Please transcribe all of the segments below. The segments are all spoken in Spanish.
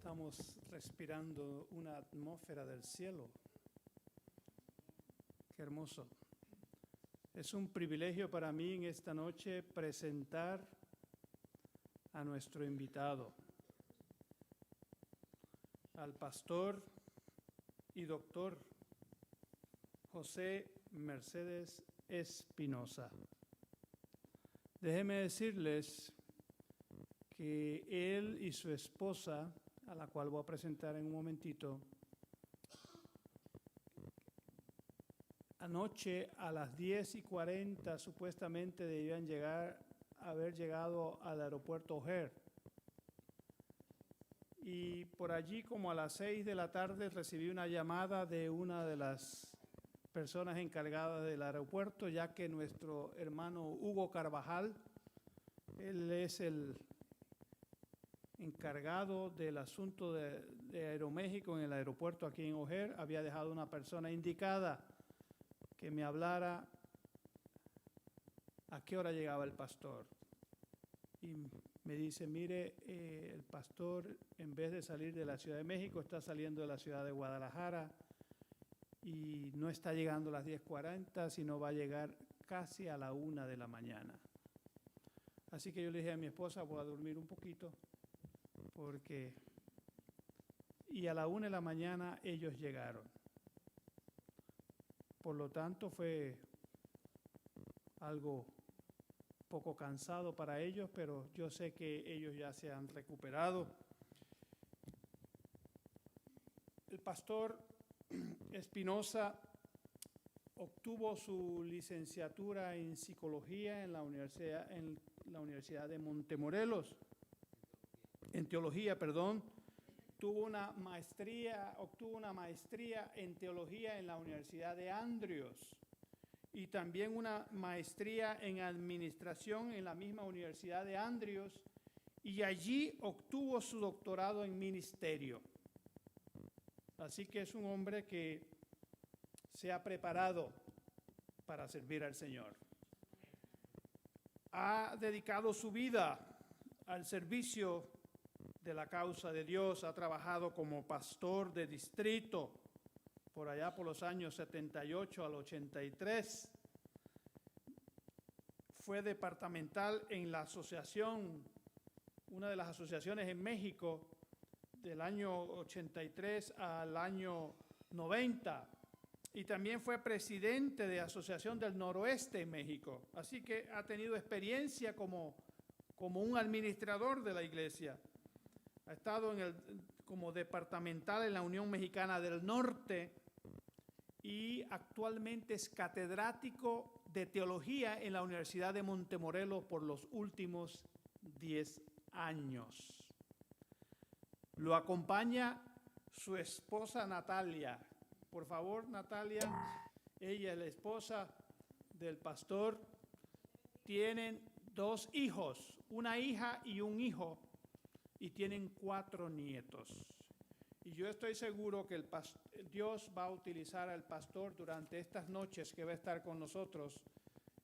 estamos respirando una atmósfera del cielo. Qué hermoso. Es un privilegio para mí en esta noche presentar a nuestro invitado, al pastor y doctor José Mercedes Espinosa. Déjenme decirles que él y su esposa, a la cual voy a presentar en un momentito, anoche a las 10:40 supuestamente debían haber llegado al aeropuerto O'Hare. Y por allí como a las 6 de la tarde recibí una llamada de una de las personas encargadas del aeropuerto, ya que nuestro hermano Hugo Carvajal, él es el encargado del asunto de Aeroméxico en el aeropuerto aquí en O'Hare, había dejado una persona indicada que me hablara a qué hora llegaba el pastor. Y me dice, mire, el pastor en vez de salir de la Ciudad de México está saliendo de la ciudad de Guadalajara y no está llegando a las 10:40, sino va a llegar casi a la 1 de la mañana. Así que yo le dije a mi esposa, voy a dormir un poquito, y a la 1 de la mañana ellos llegaron. Por lo tanto, fue algo poco cansado para ellos, pero yo sé que ellos ya se han recuperado. El pastor Espinosa obtuvo su licenciatura en psicología en la Universidad de Montemorelos, en teología, perdón. Obtuvo una maestría en teología en la Universidad de Andrews y también una maestría en administración en la misma Universidad de Andrews, y allí obtuvo su doctorado en ministerio. Así que es un hombre que se ha preparado para servir al Señor. Ha dedicado su vida al servicio de la causa de Dios, ha trabajado como pastor de distrito por allá por los años 78 al 83. Fue departamental en la asociación, una de las asociaciones en México, del año 83 al año 90. Y también fue presidente de Asociación del Noroeste en México. Así que ha tenido experiencia como un administrador de la iglesia. Ha estado como departamental en la Unión Mexicana del Norte y actualmente es catedrático de teología en la Universidad de Montemorelos por los últimos 10 años. Lo acompaña su esposa Natalia. Por favor, Natalia, ella es la esposa del pastor. Tienen 2 hijos, una hija y un hijo, y tienen 4 nietos. Y yo estoy seguro que Dios va a utilizar al pastor durante estas noches que va a estar con nosotros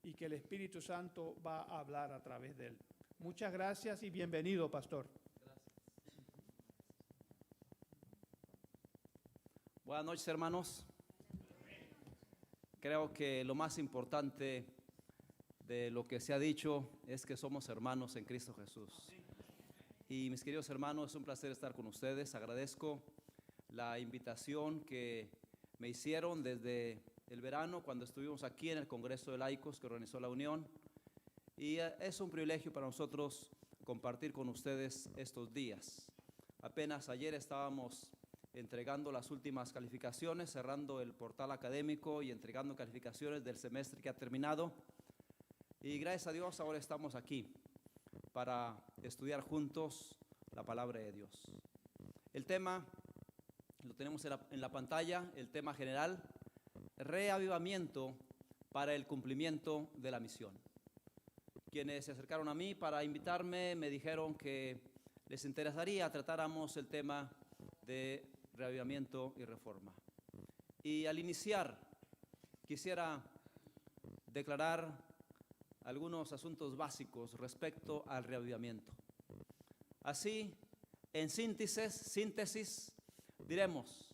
y que el Espíritu Santo va a hablar a través de él. Muchas gracias y bienvenido, pastor. Buenas noches, hermanos. Creo que lo más importante de lo que se ha dicho es que somos hermanos en Cristo Jesús. Y mis queridos hermanos, es un placer estar con ustedes. Agradezco la invitación que me hicieron desde el verano cuando estuvimos aquí en el Congreso de Laicos que organizó la Unión. Y es un privilegio para nosotros compartir con ustedes estos días. Apenas ayer estábamos entregando las últimas calificaciones, cerrando el portal académico y entregando calificaciones del semestre que ha terminado. Y gracias a Dios ahora estamos aquí para estudiar juntos la palabra de Dios. El tema lo tenemos en la pantalla, el tema general: reavivamiento para el cumplimiento de la misión. Quienes se acercaron a mí para invitarme me dijeron que les interesaría tratáramos el tema de reavivamiento y reforma. Y al iniciar quisiera declarar algunos asuntos básicos respecto al reavivamiento. Así, en síntesis, diremos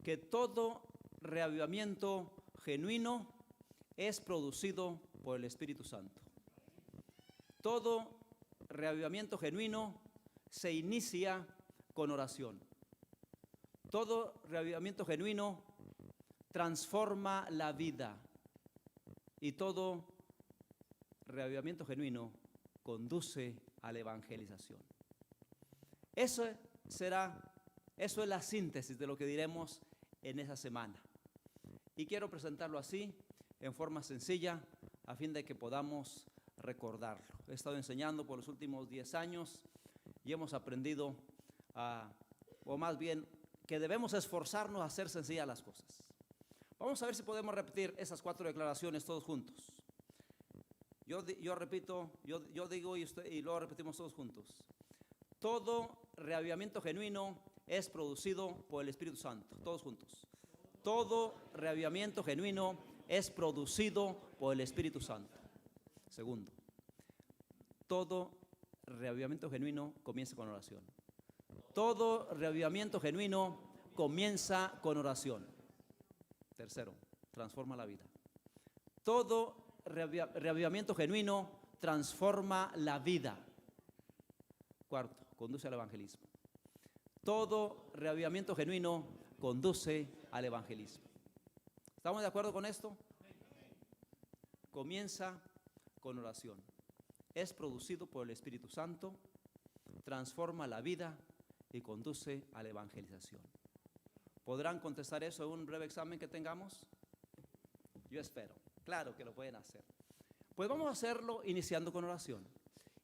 que todo reavivamiento genuino es producido por el Espíritu Santo. Todo reavivamiento genuino se inicia con oración. Todo reavivamiento genuino transforma la vida. Y todo reavivamiento genuino conduce a la evangelización. Eso es la síntesis de lo que diremos en esa semana. Y quiero presentarlo así, en forma sencilla, a fin de que podamos recordarlo. He estado enseñando por los últimos 10 años y hemos aprendido o más bien, que debemos esforzarnos a hacer sencillas las cosas. Vamos a ver si podemos repetir esas 4 declaraciones todos juntos. Yo repito, yo digo y luego repetimos todos juntos. Todo reavivamiento genuino es producido por el Espíritu Santo. Todos juntos. Todo reavivamiento genuino es producido por el Espíritu Santo. Segundo, todo reavivamiento genuino comienza con oración. Todo reavivamiento genuino comienza con oración. Tercero, transforma la vida. Todo reavivamiento genuino transforma la vida. Cuarto, conduce al evangelismo. Todo reavivamiento genuino conduce al evangelismo. ¿Estamos de acuerdo con esto? Comienza con oración. Es producido por el Espíritu Santo, transforma la vida y conduce a la evangelización. ¿Podrán contestar eso en un breve examen que tengamos? Yo espero. Claro que lo pueden hacer. Pues vamos a hacerlo iniciando con oración.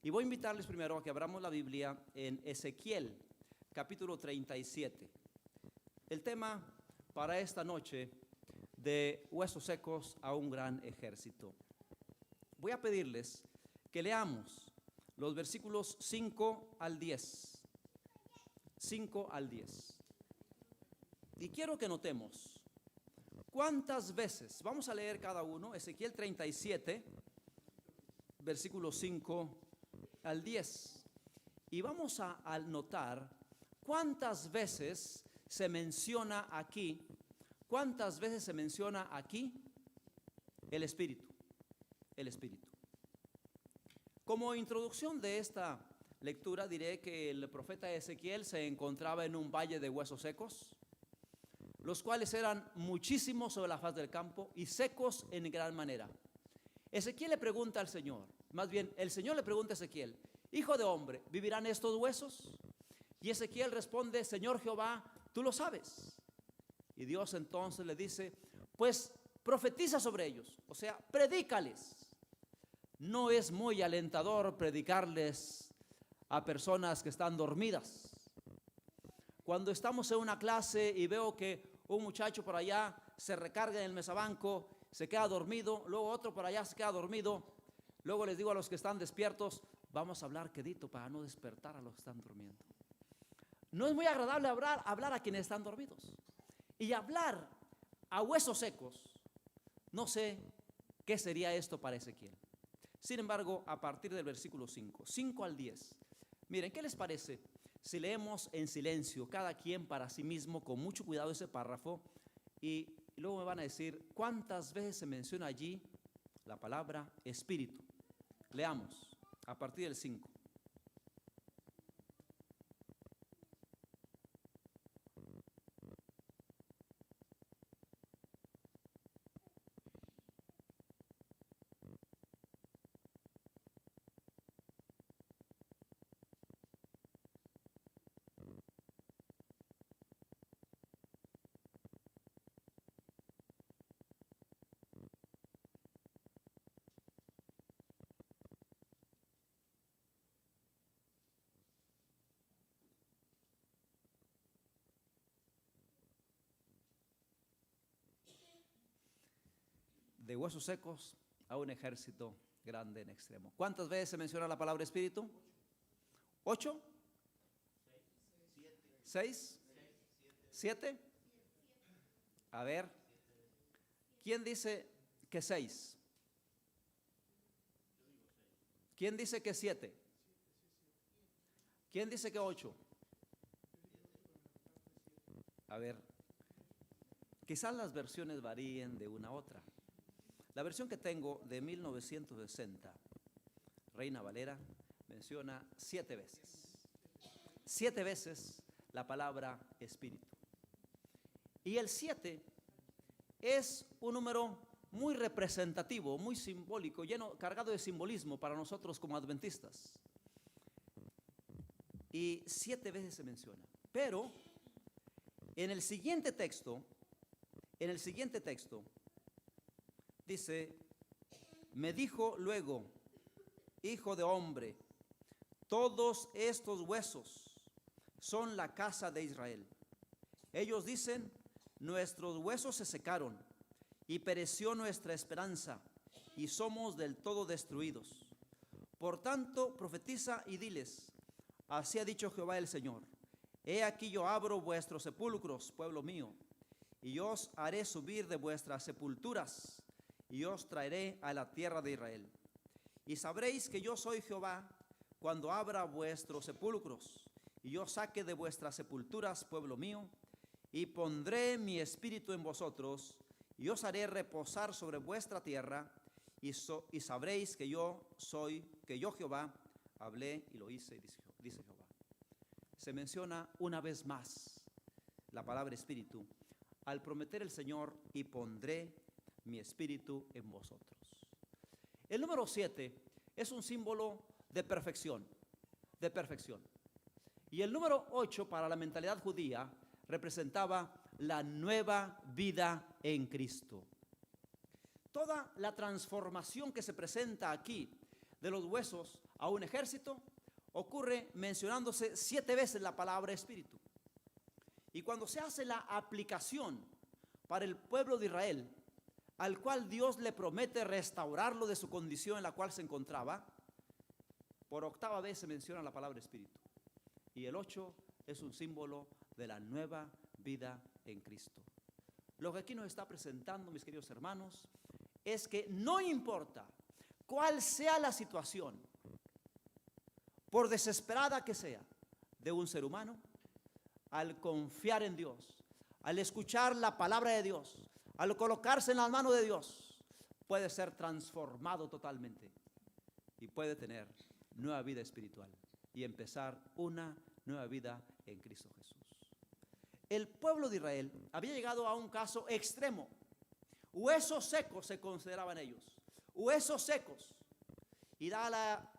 Y voy a invitarles primero a que abramos la Biblia en Ezequiel, capítulo 37. El tema para esta noche, de huesos secos a un gran ejército. Voy a pedirles que leamos los versículos 5 al 10. 5 al 10. Y quiero que notemos cuántas veces, vamos a leer cada uno, Ezequiel 37, versículos 5 al 10. Y vamos a notar cuántas veces se menciona aquí, el Espíritu. El Espíritu. Como introducción de esta lectura diré que el profeta Ezequiel se encontraba en un valle de huesos secos, los cuales eran muchísimos sobre la faz del campo y secos en gran manera. Ezequiel le pregunta al Señor, más bien el Señor le pregunta a Ezequiel: hijo de hombre, ¿vivirán estos huesos? Y Ezequiel responde: Señor Jehová, tú lo sabes. Y Dios entonces le dice: pues profetiza sobre ellos, o sea, predícales. No es muy alentador predicarles a personas que están dormidas. Cuando estamos en una clase y veo que un muchacho por allá se recarga en el mesabanco, se queda dormido, luego otro por allá se queda dormido, luego les digo a los que están despiertos: vamos a hablar quedito para no despertar a los que están durmiendo. No es muy agradable hablar a quienes están dormidos. Y hablar a huesos secos, no sé qué sería esto para Ezequiel. Sin embargo, a partir del versículo 5 al 10, miren, ¿qué les parece si leemos en silencio, cada quien para sí mismo, con mucho cuidado ese párrafo, y luego me van a decir cuántas veces se menciona allí la palabra Espíritu? Leamos a partir del 5. De huesos secos a un ejército grande en extremo. ¿Cuántas veces se menciona la palabra Espíritu? 8, 6, 7. A ver, ¿quién dice que 6? ¿Quién dice que 7? ¿Quién dice que 8? A ver, quizás las versiones varíen de una a otra. La versión que tengo de 1960, Reina Valera, menciona 7 veces. 7 veces la palabra espíritu. Y el 7 es un número muy representativo, muy simbólico, cargado de simbolismo para nosotros como adventistas. Y 7 veces se menciona. Pero en el siguiente texto dice: me dijo luego, hijo de hombre, todos estos huesos son la casa de Israel. Ellos dicen: nuestros huesos se secaron y pereció nuestra esperanza y somos del todo destruidos. Por tanto, profetiza y diles: así ha dicho Jehová el Señor, he aquí yo abro vuestros sepulcros, pueblo mío, y os haré subir de vuestras sepulturas y os traeré a la tierra de Israel. Y sabréis que yo soy Jehová cuando abra vuestros sepulcros y yo saque de vuestras sepulturas, pueblo mío, y pondré mi espíritu en vosotros y os haré reposar sobre vuestra tierra y sabréis que yo Jehová hablé y lo hice, dice Jehová. Se menciona una vez más la palabra espíritu al prometer el Señor: y pondré mi espíritu en vosotros. El número 7 es un símbolo de perfección, Y el número 8 para la mentalidad judía representaba la nueva vida en Cristo. Toda la transformación que se presenta aquí de los huesos a un ejército ocurre mencionándose 7 veces la palabra espíritu. Y cuando se hace la aplicación para el pueblo de Israel, al cual Dios le promete restaurarlo de su condición en la cual se encontraba, por 8ª vez se menciona la palabra espíritu. Y el 8 es un símbolo de la nueva vida en Cristo. Lo que aquí nos está presentando, mis queridos hermanos, es que no importa cuál sea la situación, por desesperada que sea, de un ser humano, al confiar en Dios, al escuchar la palabra de Dios, al colocarse en las manos de Dios, puede ser transformado totalmente y puede tener nueva vida espiritual y empezar una nueva vida en Cristo Jesús. El pueblo de Israel había llegado a un caso extremo. Huesos secos se consideraban ellos, huesos secos. Y da la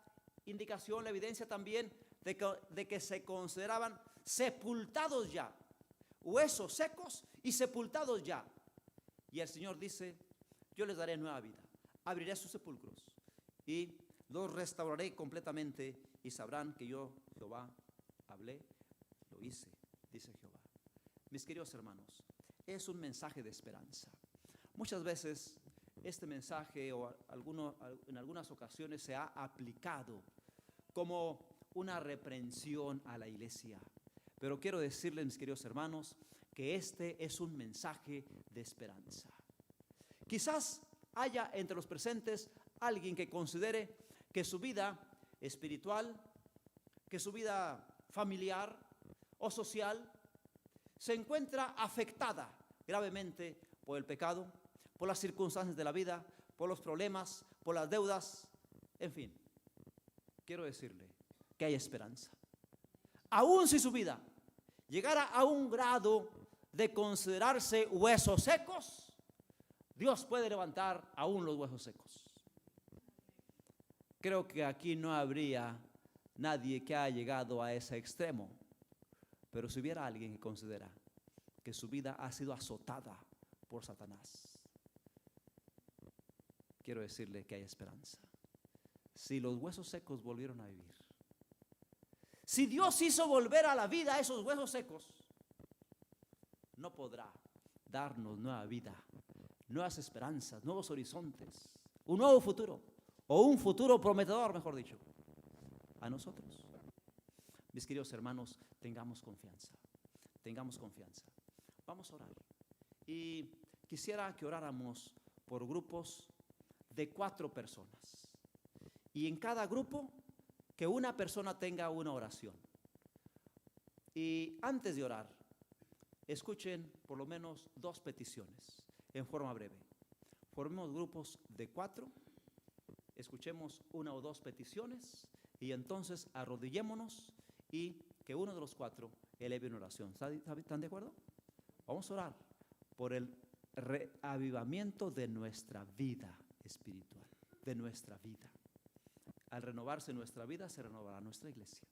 indicación, la evidencia también de que se consideraban sepultados ya, huesos secos y sepultados ya. Y el Señor dice: yo les daré nueva vida, abriré sus sepulcros y los restauraré completamente y sabrán que yo, Jehová, hablé, lo hice, dice Jehová. Mis queridos hermanos, es un mensaje de esperanza. Muchas veces este mensaje en algunas ocasiones se ha aplicado como una reprensión a la iglesia. Pero quiero decirles, mis queridos hermanos, que este es un mensaje de esperanza. Quizás haya entre los presentes alguien que considere que su vida espiritual, que su vida familiar o social se encuentra afectada gravemente por el pecado, por las circunstancias de la vida, por los problemas, por las deudas, en fin. Quiero decirle que hay esperanza. Aún si su vida llegara a un grado de considerarse huesos secos, Dios puede levantar aún los huesos secos. Creo que aquí no habría nadie que haya llegado a ese extremo, pero si hubiera alguien que considera que su vida ha sido azotada por Satanás, quiero decirle que hay esperanza. Si los huesos secos volvieron a vivir, si Dios hizo volver a la vida a esos huesos secos, no podrá darnos nueva vida, nuevas esperanzas, nuevos horizontes, un nuevo futuro, o un futuro prometedor, mejor dicho, a nosotros. Mis queridos hermanos, tengamos confianza, tengamos confianza. Vamos a orar. Y quisiera que oráramos por grupos de 4 personas. Y en cada grupo, que una persona tenga una oración. Y antes de orar, escuchen por lo menos 2 peticiones en forma breve. Formemos grupos de 4, escuchemos 1 o 2 peticiones y entonces arrodillémonos y que uno de los 4 eleve una oración. ¿Están de acuerdo? Vamos a orar por el reavivamiento de nuestra vida espiritual, de nuestra vida. Al renovarse nuestra vida, se renovará nuestra iglesia.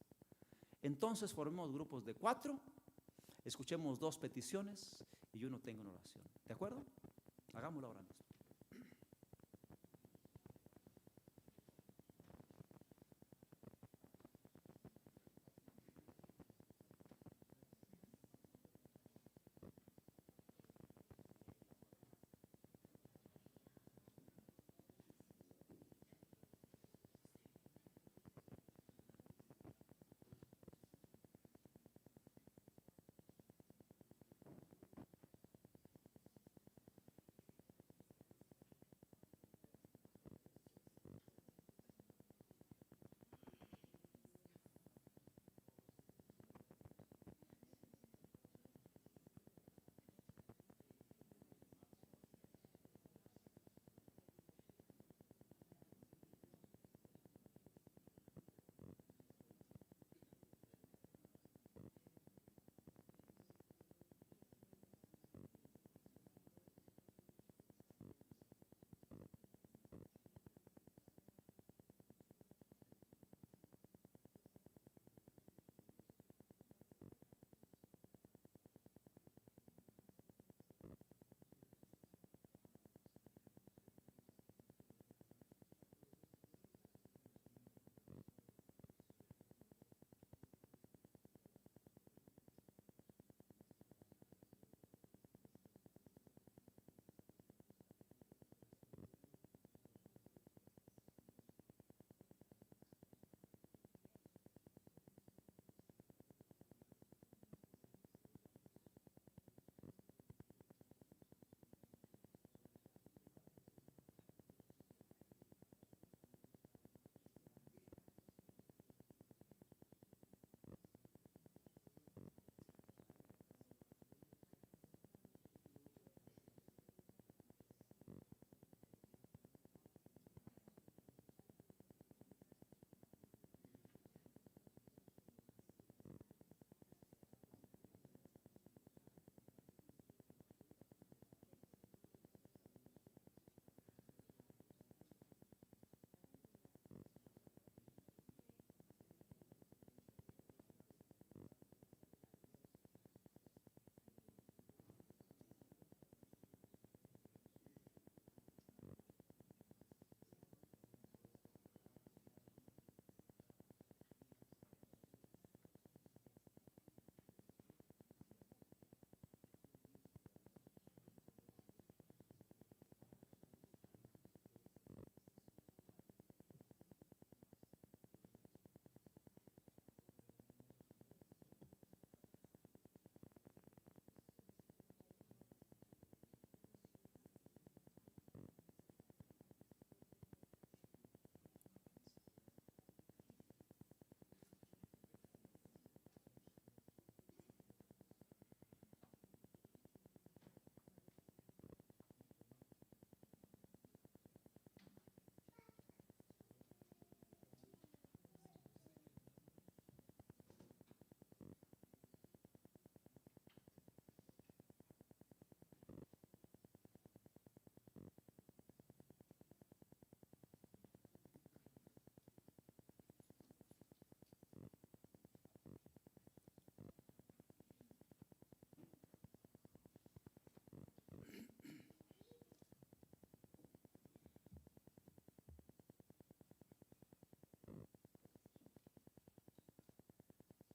Entonces formemos grupos de 4, escuchemos 2 peticiones y uno tenga una oración. ¿De acuerdo? Hagámoslo ahora mismo.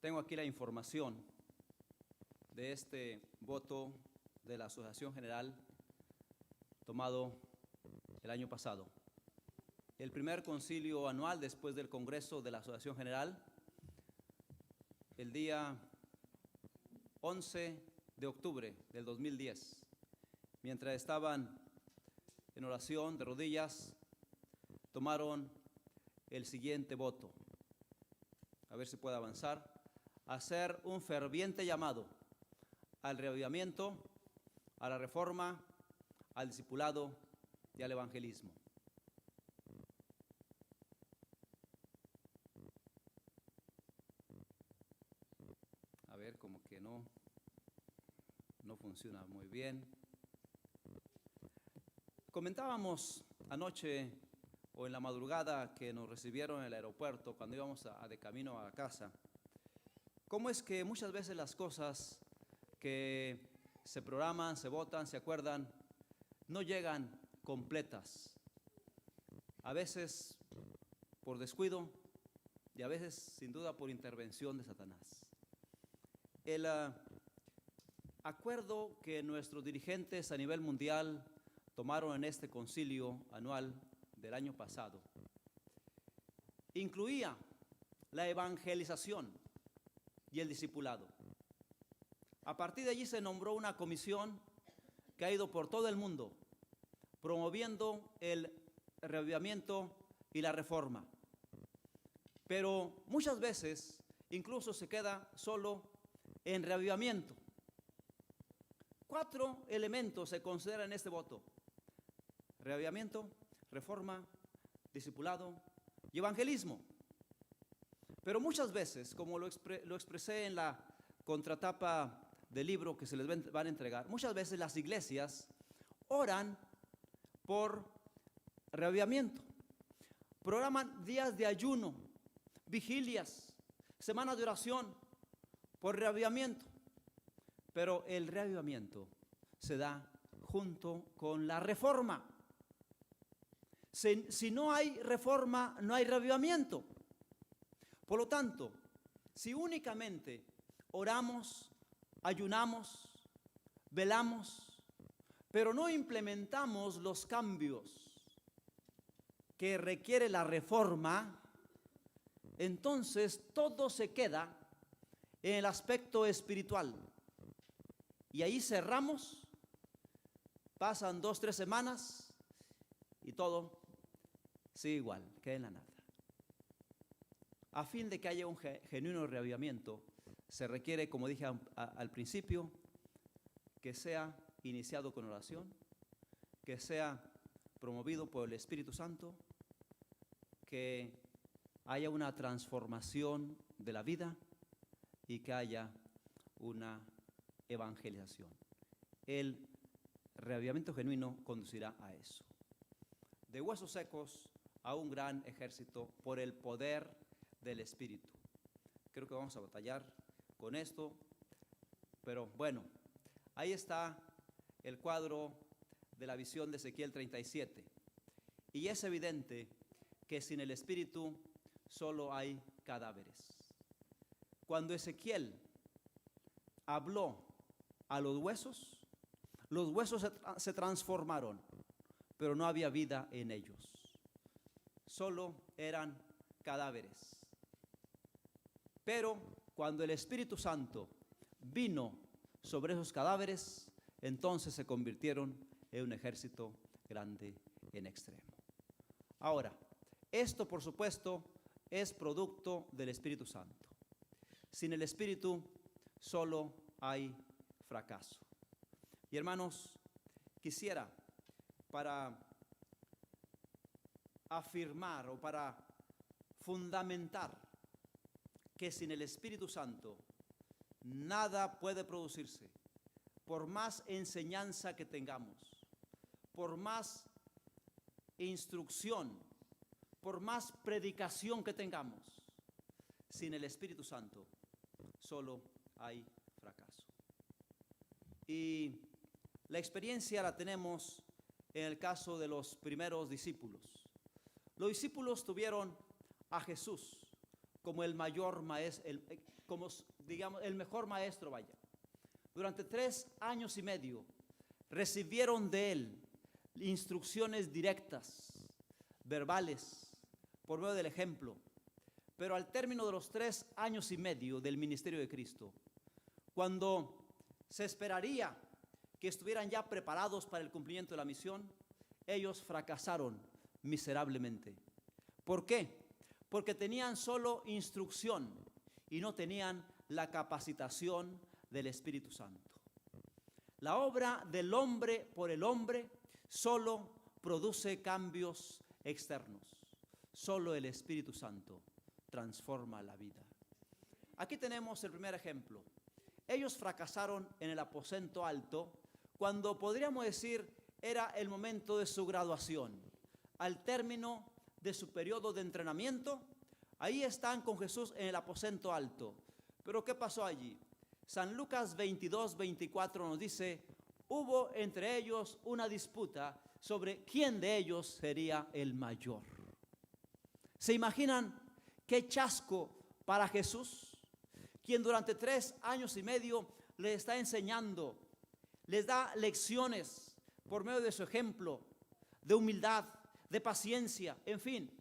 Tengo aquí la información de este voto de la Asociación General tomado el año pasado. El primer concilio anual después del Congreso de la Asociación General, el día 11 de octubre del 2010, mientras estaban en oración de rodillas, tomaron el siguiente voto. A ver si puede avanzar. Hacer un ferviente llamado al reavivamiento, a la reforma, al discipulado y al evangelismo. A ver, como que no funciona muy bien. Comentábamos anoche o en la madrugada que nos recibieron en el aeropuerto cuando íbamos de camino a casa, cómo es que muchas veces las cosas que se programan, se votan, se acuerdan, no llegan completas. A veces por descuido y a veces sin duda por intervención de Satanás. El acuerdo que nuestros dirigentes a nivel mundial tomaron en este concilio anual del año pasado incluía la evangelización y el discipulado. A partir de allí se nombró una comisión que ha ido por todo el mundo promoviendo el reavivamiento y la reforma. Pero muchas veces incluso se queda solo en reavivamiento. 4 elementos se consideran en este voto: reavivamiento, reforma, discipulado y evangelismo. Pero muchas veces, como lo expresé en la contratapa del libro que se les van a entregar, muchas veces las iglesias oran por reavivamiento, programan días de ayuno, vigilias, semanas de oración por reavivamiento. Pero el reavivamiento se da junto con la reforma. Si no hay reforma, no hay reavivamiento. Por lo tanto, si únicamente oramos, ayunamos, velamos, pero no implementamos los cambios que requiere la reforma, entonces todo se queda en el aspecto espiritual. Y ahí cerramos, pasan 2 o 3 semanas y todo sigue igual, queda en la nada. A fin de que haya un genuino reavivamiento, se requiere, como dije al principio, que sea iniciado con oración, que sea promovido por el Espíritu Santo, que haya una transformación de la vida y que haya una evangelización. El reavivamiento genuino conducirá a eso. De huesos secos a un gran ejército por el poder del Espíritu. Creo que vamos a batallar con esto, pero bueno, ahí está el cuadro de la visión de Ezequiel 37. Y es evidente que sin el Espíritu solo hay cadáveres. Cuando Ezequiel habló a los huesos se transformaron, pero no había vida en ellos. Solo eran cadáveres. Pero cuando el Espíritu Santo vino sobre esos cadáveres, entonces se convirtieron en un ejército grande en extremo. Ahora, esto por supuesto es producto del Espíritu Santo. Sin el Espíritu solo hay fracaso. Y hermanos, quisiera para afirmar o para fundamentar que sin el Espíritu Santo nada puede producirse, por más enseñanza que tengamos, por más instrucción, por más predicación que tengamos, sin el Espíritu Santo solo hay fracaso. Y la experiencia la tenemos en el caso de los primeros discípulos. Los discípulos tuvieron a Jesús como el mayor maestro, el mejor maestro, vaya. Durante 3 años y medio recibieron de él instrucciones directas, verbales, por medio del ejemplo. Pero al término de los 3 años y medio del ministerio de Cristo, cuando se esperaría que estuvieran ya preparados para el cumplimiento de la misión, ellos fracasaron miserablemente. ¿Por qué? Porque tenían solo instrucción y no tenían la capacitación del Espíritu Santo. La obra del hombre por el hombre solo produce cambios externos. Solo el Espíritu Santo transforma la vida. Aquí tenemos el primer ejemplo. Ellos fracasaron en el aposento alto cuando podríamos decir era el momento de su graduación. Al término de su periodo de entrenamiento, ahí están con Jesús en el aposento alto. Pero ¿qué pasó allí? San Lucas 22:24 nos dice, hubo entre ellos una disputa sobre quién de ellos sería el mayor. ¿Se imaginan qué chasco para Jesús, quien durante 3 años y medio les está enseñando, les da lecciones por medio de su ejemplo, de humildad, de paciencia, en fin?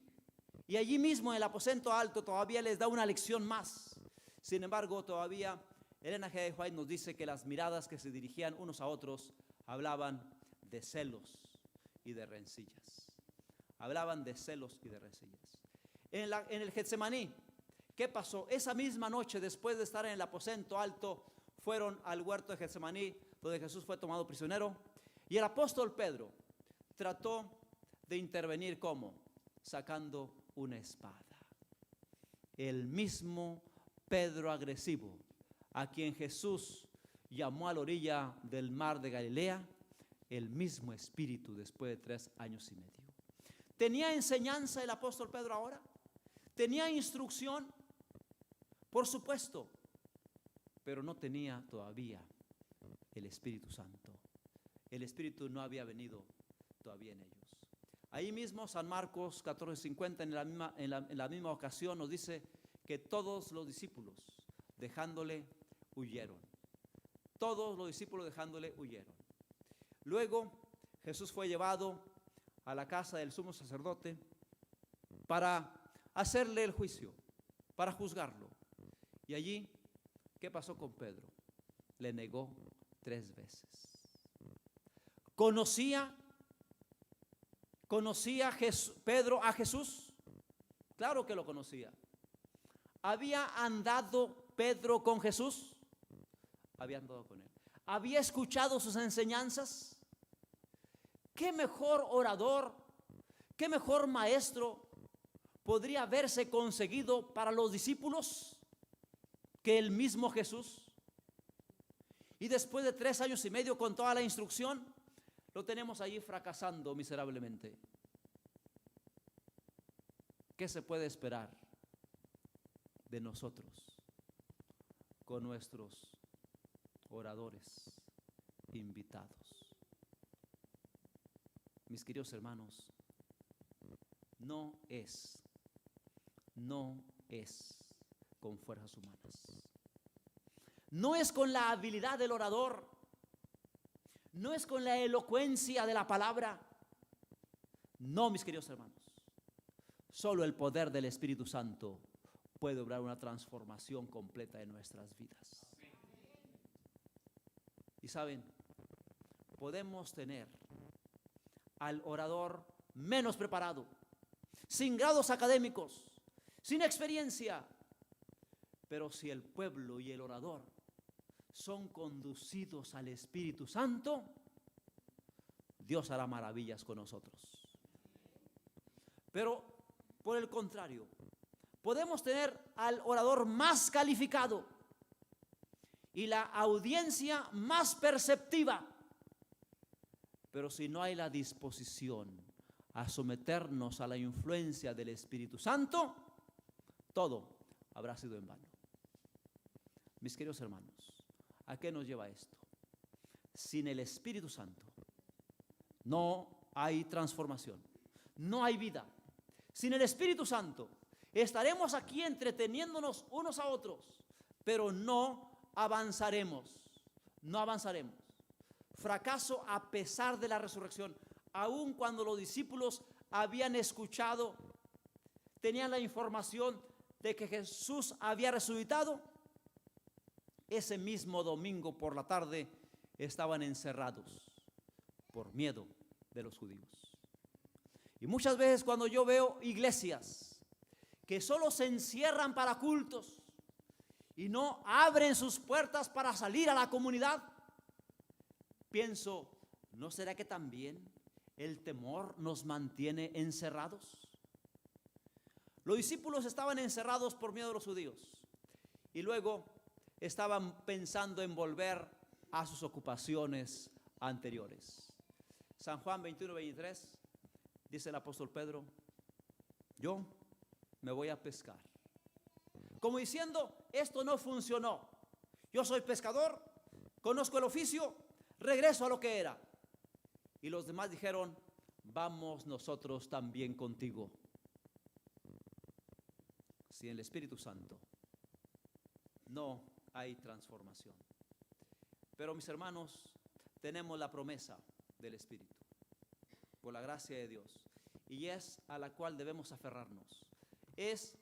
Y allí mismo en el aposento alto todavía les da una lección más. Sin embargo, todavía Elena G. White nos dice que las miradas que se dirigían unos a otros hablaban de celos y de rencillas. Hablaban de celos y de rencillas. En el Getsemaní, ¿qué pasó? Esa misma noche, después de estar en el aposento alto, fueron al huerto de Getsemaní, donde Jesús fue tomado prisionero. Y el apóstol Pedro trató de intervenir, ¿cómo? Sacando una espada. El mismo Pedro agresivo, a quien Jesús llamó a la orilla del mar de Galilea, el mismo Espíritu después de 3 años y medio. ¿Tenía enseñanza el apóstol Pedro ahora? ¿Tenía instrucción? Por supuesto, pero no tenía todavía el Espíritu Santo. El Espíritu no había venido todavía en ellos. Ahí mismo San Marcos 14:50 en la misma ocasión nos dice que todos los discípulos dejándole huyeron. Todos los discípulos dejándole huyeron. Luego Jesús fue llevado a la casa del sumo sacerdote para hacerle el juicio, para juzgarlo. Y allí, ¿qué pasó con Pedro? Le negó 3 veces. ¿Conocía Pedro a Jesús? Claro que lo conocía. ¿Había andado Pedro con Jesús? Había andado con él. ¿Había escuchado sus enseñanzas? ¿Qué mejor orador, qué mejor maestro podría haberse conseguido para los discípulos que el mismo Jesús? Y después de 3 años y medio con toda la instrucción, lo tenemos allí fracasando miserablemente. ¿Qué se puede esperar de nosotros con nuestros oradores invitados? Mis queridos hermanos, no es con fuerzas humanas, no es con la habilidad del orador, no es con la elocuencia de la palabra. No, mis queridos hermanos, solo el poder del Espíritu Santo puede obrar una transformación completa en nuestras vidas. Y saben, podemos tener al orador menos preparado, sin grados académicos, sin experiencia, pero si el pueblo y el orador son conducidos al Espíritu Santo, Dios hará maravillas con nosotros. Pero por el contrario, podemos tener al orador más calificado y la audiencia más perceptiva, pero si no hay la disposición a someternos a la influencia del Espíritu Santo, todo habrá sido en vano. Mis queridos hermanos, ¿a qué nos lleva esto? Sin el Espíritu Santo no hay transformación, no hay vida. Sin el Espíritu Santo estaremos aquí entreteniéndonos unos a otros, pero no avanzaremos, no avanzaremos. Fracaso a pesar de la resurrección, aun cuando los discípulos habían escuchado, tenían la información de que Jesús había resucitado. Ese mismo domingo por la tarde estaban encerrados por miedo de los judíos. Y muchas veces cuando yo veo iglesias que solo se encierran para cultos y no abren sus puertas para salir a la comunidad, pienso, ¿no será que también el temor nos mantiene encerrados? Los discípulos estaban encerrados por miedo de los judíos y luego estaban pensando en volver a sus ocupaciones anteriores. San Juan 21:23 dice el apóstol Pedro: yo me voy a pescar. Como diciendo, esto no funcionó. Yo soy pescador, conozco el oficio, regreso a lo que era. Y los demás dijeron: vamos nosotros también contigo. Sin el Espíritu Santo no hay transformación. Pero mis hermanos, tenemos la promesa del Espíritu, por la gracia de Dios, y es a la cual debemos aferrarnos. Es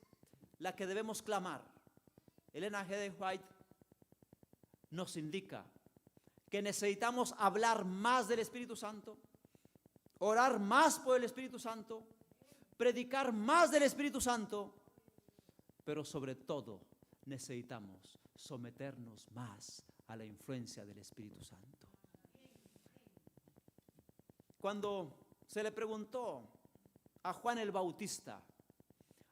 la que debemos clamar. Elena G. de White nos indica que necesitamos hablar más del Espíritu Santo, orar más por el Espíritu Santo, predicar más del Espíritu Santo, pero sobre todo necesitamos someternos más a la influencia del Espíritu Santo. Cuando se le preguntó a Juan el Bautista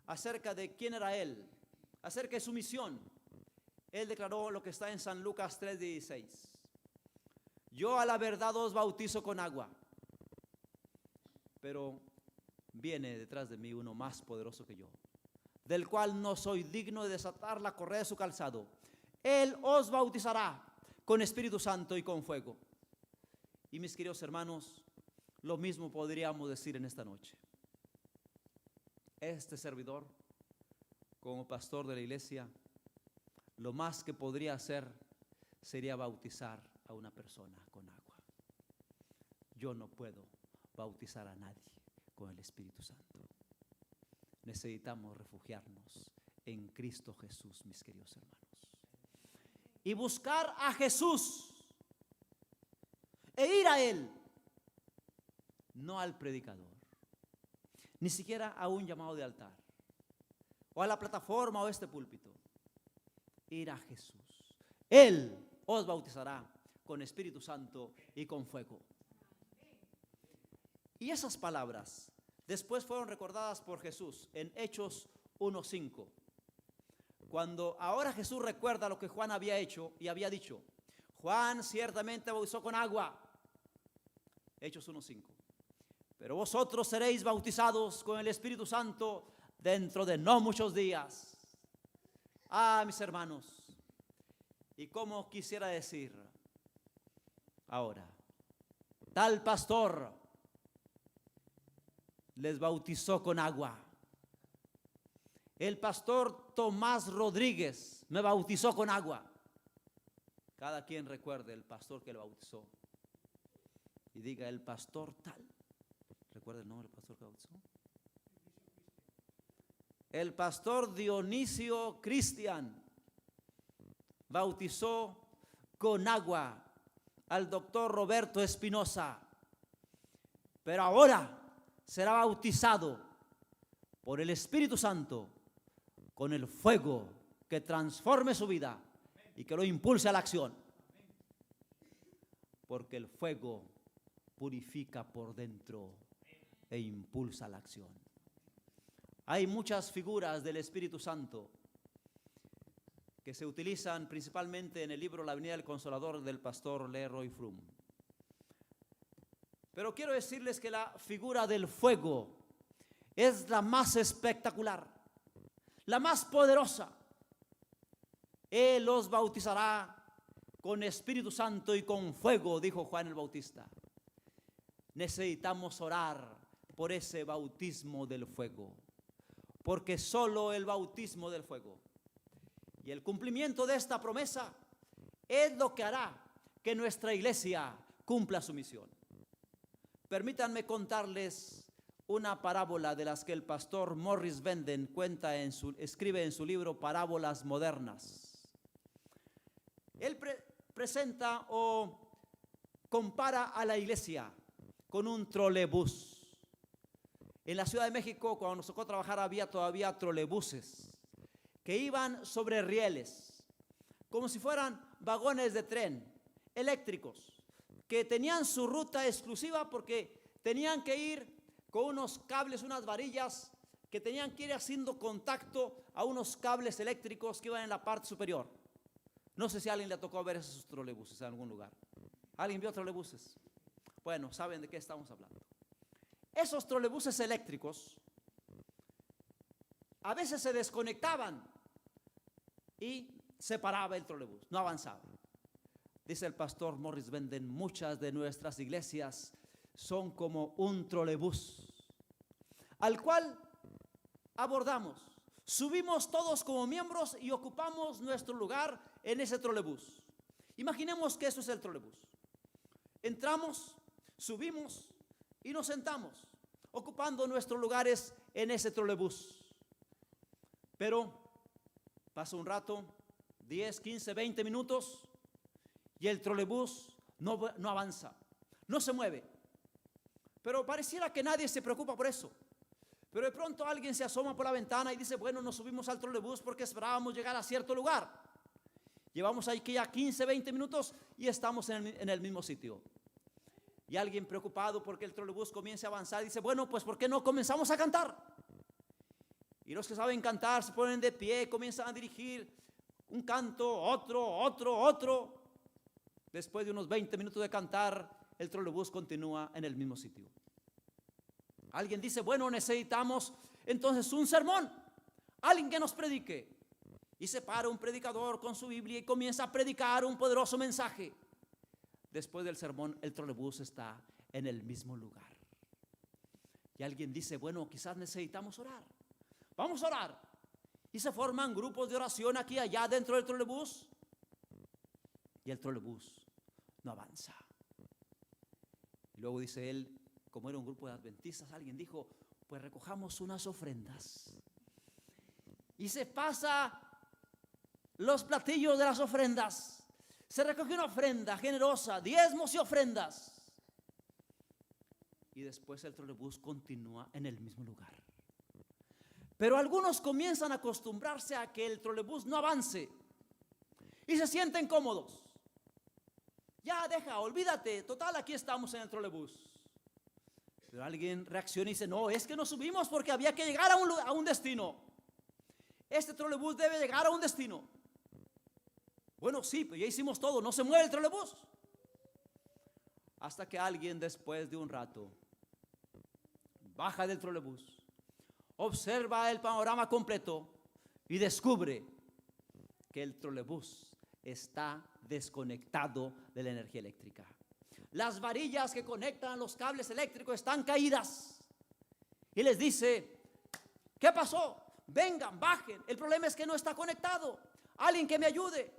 acerca de quién era él, acerca de su misión, él declaró lo que está en San Lucas 3:16: yo a la verdad os bautizo con agua, pero viene detrás de mí uno más poderoso que yo, del cual no soy digno de desatar la correa de su calzado. Él os bautizará con Espíritu Santo y con fuego. Y mis queridos hermanos, lo mismo podríamos decir en esta noche. Este servidor, como pastor de la iglesia, lo más que podría hacer sería bautizar a una persona con agua. Yo no puedo bautizar a nadie con el Espíritu Santo. Necesitamos refugiarnos en Cristo Jesús, mis queridos hermanos, y buscar a Jesús e ir a Él, no al predicador, ni siquiera a un llamado de altar, o a la plataforma o este púlpito. Ir a Jesús. Él os bautizará con Espíritu Santo y con fuego. Y esas palabras después fueron recordadas por Jesús en Hechos 1:5. Cuando ahora Jesús recuerda lo que Juan había hecho y había dicho: Juan ciertamente bautizó con agua. Hechos 1:5. Pero vosotros seréis bautizados con el Espíritu Santo dentro de no muchos días. Ah, mis hermanos, y como quisiera decir ahora, tal pastor les bautizó con agua. El pastor Tomás Rodríguez me bautizó con agua. Cada quien recuerde el pastor que le bautizó y diga: el pastor tal. ¿Recuerda el nombre del pastor que bautizó? El pastor Dionisio Cristian bautizó con agua al doctor Roberto Espinosa, pero ahora será bautizado por el Espíritu Santo con el fuego que transforme su vida y que lo impulse a la acción, porque el fuego purifica por dentro e impulsa la acción. Hay muchas figuras del Espíritu Santo que se utilizan principalmente en el libro La Venida del Consolador del pastor Leroy Frum. Pero quiero decirles que la figura del fuego es la más espectacular, la más poderosa. Él los bautizará con Espíritu Santo y con fuego, dijo Juan el Bautista. Necesitamos orar por ese bautismo del fuego, porque solo el bautismo del fuego y el cumplimiento de esta promesa es lo que hará que nuestra iglesia cumpla su misión. Permítanme contarles una parábola de las que el pastor Morris Venden escribe en su libro Parábolas Modernas. Él presenta o compara a la iglesia con un trolebús. En la Ciudad de México, cuando nos tocó trabajar, había todavía trolebuses que iban sobre rieles, como si fueran vagones de tren eléctricos, que tenían su ruta exclusiva porque tenían que ir con unos cables, unas varillas, que tenían que ir haciendo contacto a unos cables eléctricos que iban en la parte superior. No sé si a alguien le tocó ver esos trolebuses en algún lugar. ¿Alguien vio trolebuses? Bueno, saben de qué estamos hablando. Esos trolebuses eléctricos a veces se desconectaban y se paraba el trolebús, no avanzaba. Dice el pastor Morris Benden, muchas de nuestras iglesias son como un trolebús al cual abordamos, subimos todos como miembros y ocupamos nuestro lugar en ese trolebús. Imaginemos que eso es el trolebús. Entramos, subimos y nos sentamos, ocupando nuestros lugares en ese trolebús. Pero pasa un rato, 10, 15, 20 minutos, y el trolebús no avanza, no se mueve. Pero pareciera que nadie se preocupa por eso. Pero de pronto alguien se asoma por la ventana y dice, bueno, nos subimos al trolebús porque esperábamos llegar a cierto lugar. Llevamos aquí ya 15, 20 minutos y estamos en el mismo sitio. Y alguien preocupado porque el trolebús comience a avanzar dice, bueno, pues ¿por qué no comenzamos a cantar? Y los que saben cantar se ponen de pie, comienzan a dirigir un canto, otro. Después de unos 20 minutos de cantar, el trolebús continúa en el mismo sitio. Alguien dice, bueno, necesitamos entonces un sermón, alguien que nos predique. Y se para un predicador con su Biblia y comienza a predicar un poderoso mensaje. Después del sermón, el trolebús está en el mismo lugar. Y alguien dice, bueno, quizás necesitamos orar. Vamos a orar. Y se forman grupos de oración aquí y allá dentro del trolebús. Y el trolebús no avanza. Y luego dice él, como era un grupo de adventistas, alguien dijo, pues recojamos unas ofrendas. Y se pasa los platillos de las ofrendas. Se recoge una ofrenda generosa, diezmos y ofrendas. Y después el trolebús continúa en el mismo lugar. Pero algunos comienzan a acostumbrarse a que el trolebús no avance. Y se sienten cómodos. Ya deja, olvídate, total aquí estamos en el trolebús. Pero alguien reacciona y dice, no, es que nos subimos porque había que llegar a un destino. Este trolebús debe llegar a un destino. Bueno, sí, pero ya hicimos todo, no se mueve el trolebús. Hasta que alguien después de un rato baja del trolebús, observa el panorama completo y descubre que el trolebús está desconectado de la energía eléctrica. Las varillas que conectan los cables eléctricos están caídas. Y les dice, ¿qué pasó? Vengan, bajen. El problema es que no está conectado. Alguien que me ayude.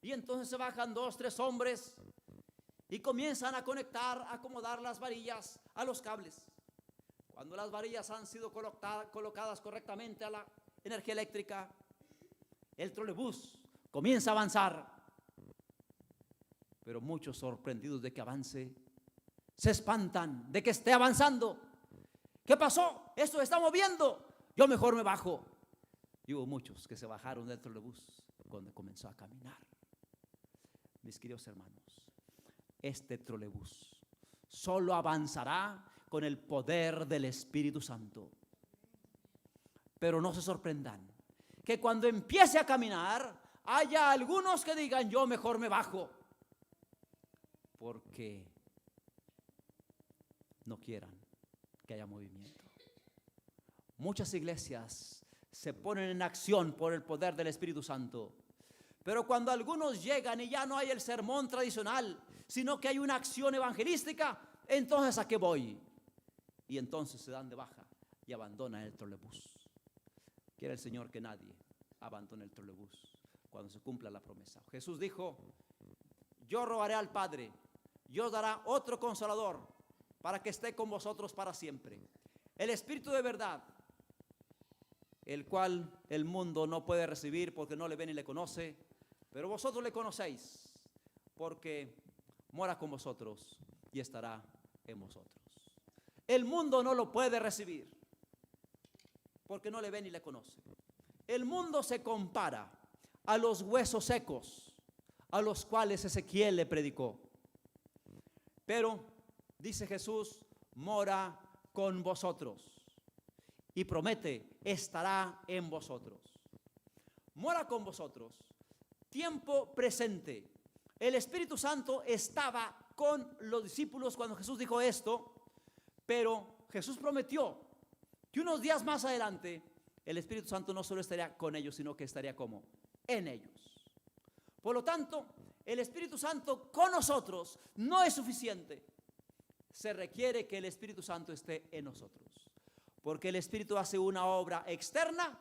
Y entonces se bajan 2, 3 hombres y comienzan a conectar, a acomodar las varillas a los cables. Cuando las varillas han sido colocadas correctamente a la energía eléctrica, el trolebús comienza a avanzar. Pero muchos, sorprendidos de que avance, se espantan de que esté avanzando. ¿Qué pasó? Esto se está moviendo. Yo mejor me bajo. Y hubo muchos que se bajaron del trolebús cuando comenzó a caminar. Mis queridos hermanos, este trolebús solo avanzará con el poder del Espíritu Santo. Pero no se sorprendan que cuando empiece a caminar haya algunos que digan, yo mejor me bajo, porque no quieran que haya movimiento. Muchas iglesias se ponen en acción por el poder del Espíritu Santo, pero cuando algunos llegan y ya no hay el sermón tradicional, sino que hay una acción evangelística, entonces ¿a qué voy? Y entonces se dan de baja y abandonan el trolebús. Quiere el Señor que nadie abandone el trolebús cuando se cumpla la promesa. Jesús dijo, yo rogaré al Padre, Dios dará otro consolador para que esté con vosotros para siempre. El Espíritu de verdad, el cual el mundo no puede recibir porque no le ve ni le conoce, pero vosotros le conocéis porque mora con vosotros y estará en vosotros. El mundo no lo puede recibir porque no le ve ni le conoce. El mundo se compara a los huesos secos a los cuales Ezequiel le predicó. Pero, dice Jesús, mora con vosotros y promete, estará en vosotros. Mora con vosotros. Tiempo presente. El Espíritu Santo estaba con los discípulos cuando Jesús dijo esto, pero Jesús prometió que unos días más adelante el Espíritu Santo no solo estaría con ellos, sino que estaría como en ellos. Por lo tanto, el Espíritu Santo con nosotros no es suficiente. Se requiere que el Espíritu Santo esté en nosotros, porque el Espíritu hace una obra externa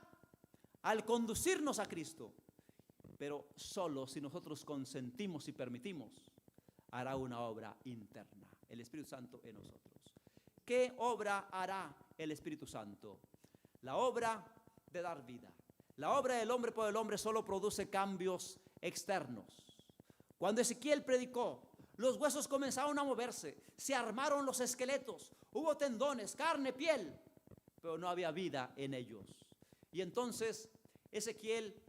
al conducirnos a Cristo, pero solo si nosotros consentimos y permitimos, hará una obra interna, el Espíritu Santo en nosotros. ¿Qué obra hará el Espíritu Santo? La obra de dar vida. La obra del hombre por el hombre solo produce cambios externos. Cuando Ezequiel predicó, los huesos comenzaron a moverse, se armaron los esqueletos, hubo tendones, carne, piel, pero no había vida en ellos. Y entonces Ezequiel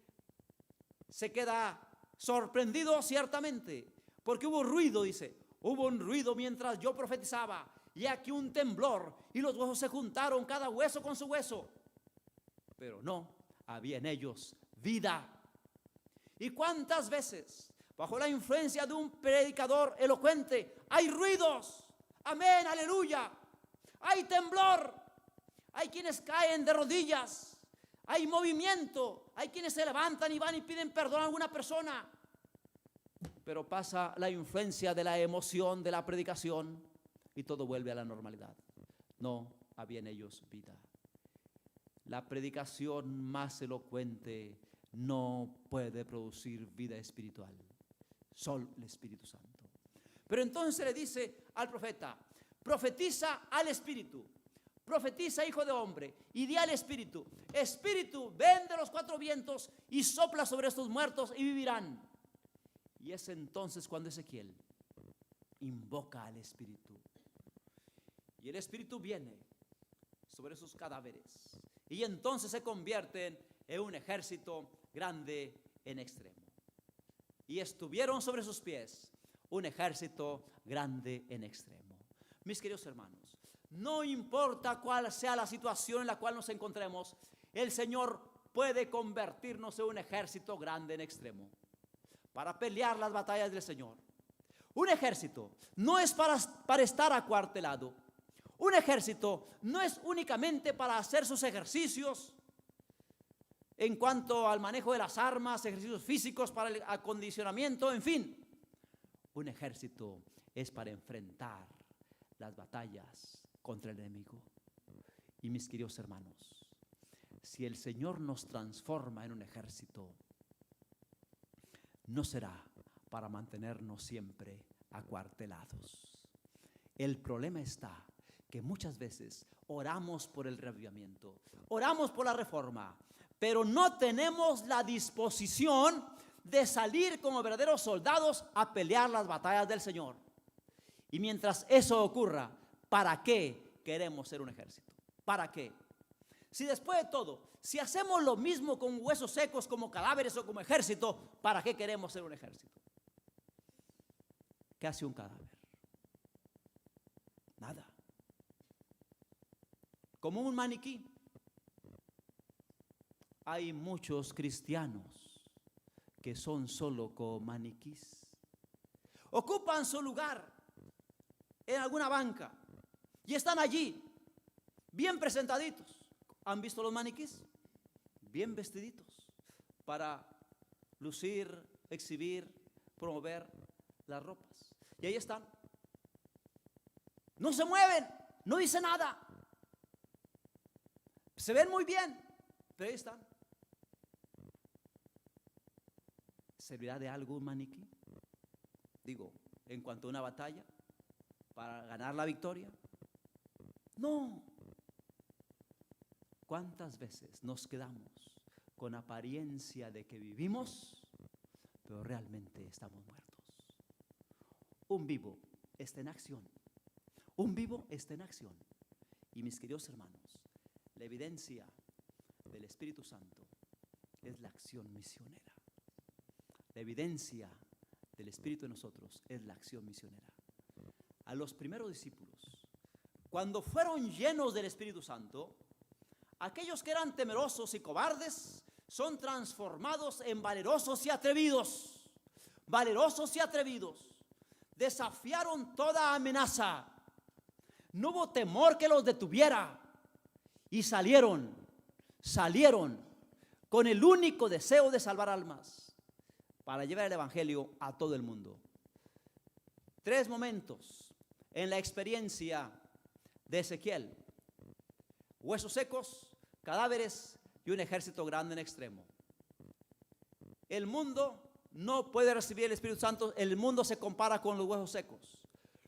se queda sorprendido ciertamente, porque hubo ruido, dice, hubo un ruido mientras yo profetizaba, y aquí un temblor, y los huesos se juntaron, cada hueso con su hueso, pero no había en ellos vida. ¿Y cuántas veces, bajo la influencia de un predicador elocuente, hay ruidos? Amén, aleluya. Hay temblor, hay quienes caen de rodillas, hay movimiento, hay quienes se levantan y van y piden perdón a alguna persona, pero pasa la influencia de la emoción de la predicación y todo vuelve a la normalidad. No había en ellos vida. La predicación más elocuente no puede producir vida espiritual, solo el Espíritu Santo. Pero entonces le dice al profeta: profetiza al Espíritu, profetiza, hijo de hombre, y di al Espíritu: Espíritu, ven de los cuatro vientos y sopla sobre estos muertos y vivirán. Y es entonces cuando Ezequiel invoca al Espíritu, y el Espíritu viene sobre sus cadáveres, y entonces se convierten en un ejército grande en extremo. Y estuvieron sobre sus pies un ejército grande en extremo. Mis queridos hermanos, no importa cuál sea la situación en la cual nos encontremos, el Señor puede convertirnos en un ejército grande en extremo para pelear las batallas del Señor. Un ejército no es para estar acuartelado. Un ejército no es únicamente para hacer sus ejercicios en cuanto al manejo de las armas, ejercicios físicos para el acondicionamiento, en fin. Un ejército es para enfrentar las batallas contra el enemigo. Y mis queridos hermanos, si el Señor nos transforma en un ejército, no será para mantenernos siempre acuartelados. El problema está que muchas veces oramos por el reavivamiento, oramos por la reforma, pero no tenemos la disposición de salir como verdaderos soldados a pelear las batallas del Señor. Y mientras eso ocurra, ¿para qué queremos ser un ejército? ¿Para qué? Si después de todo, si hacemos lo mismo con huesos secos como cadáveres o como ejército, ¿para qué queremos ser un ejército? ¿Qué hace un cadáver? Nada. Como un maniquí. Hay muchos cristianos que son solo como maniquís. Ocupan su lugar en alguna banca y están allí, bien presentaditos. ¿Han visto los maniquís? Bien vestiditos para lucir, exhibir, promover las ropas. Y ahí están. No se mueven, no dicen nada. Se ven muy bien, pero ahí están. ¿Servirá de algo un maniquí? Digo, en cuanto a una batalla, para ganar la victoria. No. ¿Cuántas veces nos quedamos con apariencia de que vivimos, pero realmente estamos muertos? Un vivo está en acción. Un vivo está en acción. Y mis queridos hermanos, la evidencia del Espíritu Santo es la acción misionera. La evidencia del Espíritu en nosotros es la acción misionera. a los primeros discípulos, cuando fueron llenos del Espíritu Santo, aquellos que eran temerosos y cobardes son transformados en valerosos y atrevidos. Valerosos y atrevidos. Desafiaron toda amenaza. No hubo temor que los detuviera. Y salieron con el único deseo de salvar almas para llevar el evangelio a todo el mundo. 3 momentos en la experiencia de Ezequiel: huesos secos, cadáveres y un ejército grande en extremo. El mundo no puede recibir el Espíritu Santo. El mundo se compara con los huesos secos,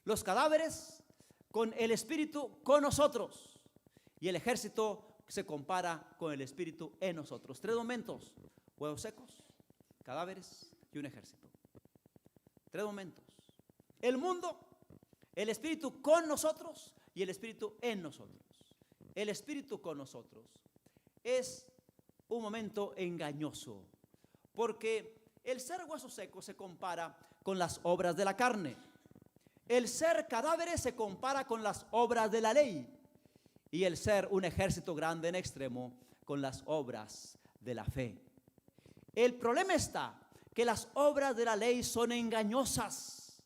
los cadáveres con el Espíritu con nosotros, y el ejército se compara con el Espíritu en nosotros. 3 momentos: huesos secos, cadáveres y un ejército. 3 momentos: el mundo, el Espíritu con nosotros y el Espíritu en nosotros. El Espíritu con nosotros es un momento engañoso, porque el ser hueso seco se compara con las obras de la carne. El ser cadáveres se compara con las obras de la ley. Y el ser un ejército grande en extremo con las obras de la fe. El problema está que las obras de la ley son engañosas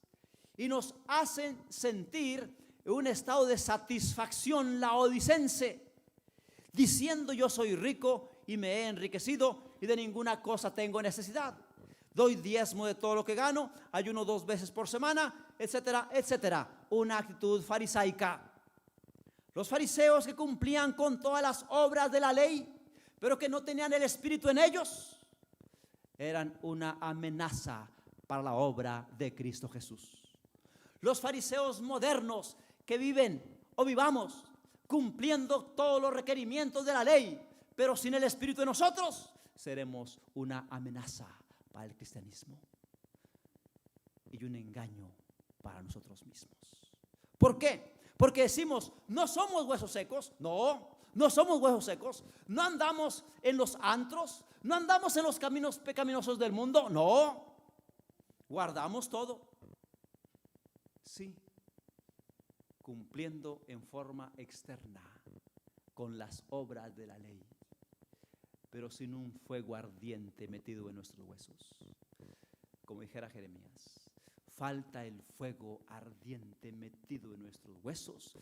y nos hacen sentir un estado de satisfacción laodicense, diciendo: yo soy rico y me he enriquecido y de ninguna cosa tengo necesidad. Doy diezmo de todo lo que gano, ayuno 2 veces por semana, etcétera, etcétera. Una actitud farisaica. Los fariseos que cumplían con todas las obras de la ley, pero que no tenían el Espíritu en ellos, eran una amenaza para la obra de Cristo Jesús. Los fariseos modernos que vivamos cumpliendo todos los requerimientos de la ley, pero sin el Espíritu en nosotros, seremos una amenaza para el cristianismo y un engaño para nosotros mismos. ¿Por qué? Porque decimos: no somos huesos secos. No somos huesos secos. No andamos en los antros, no andamos en los caminos pecaminosos del mundo. No, guardamos todo. Sí, cumpliendo en forma externa con las obras de la ley, pero sin un fuego ardiente metido en nuestros huesos. Como dijera Jeremías: falta el fuego ardiente metido en nuestros huesos,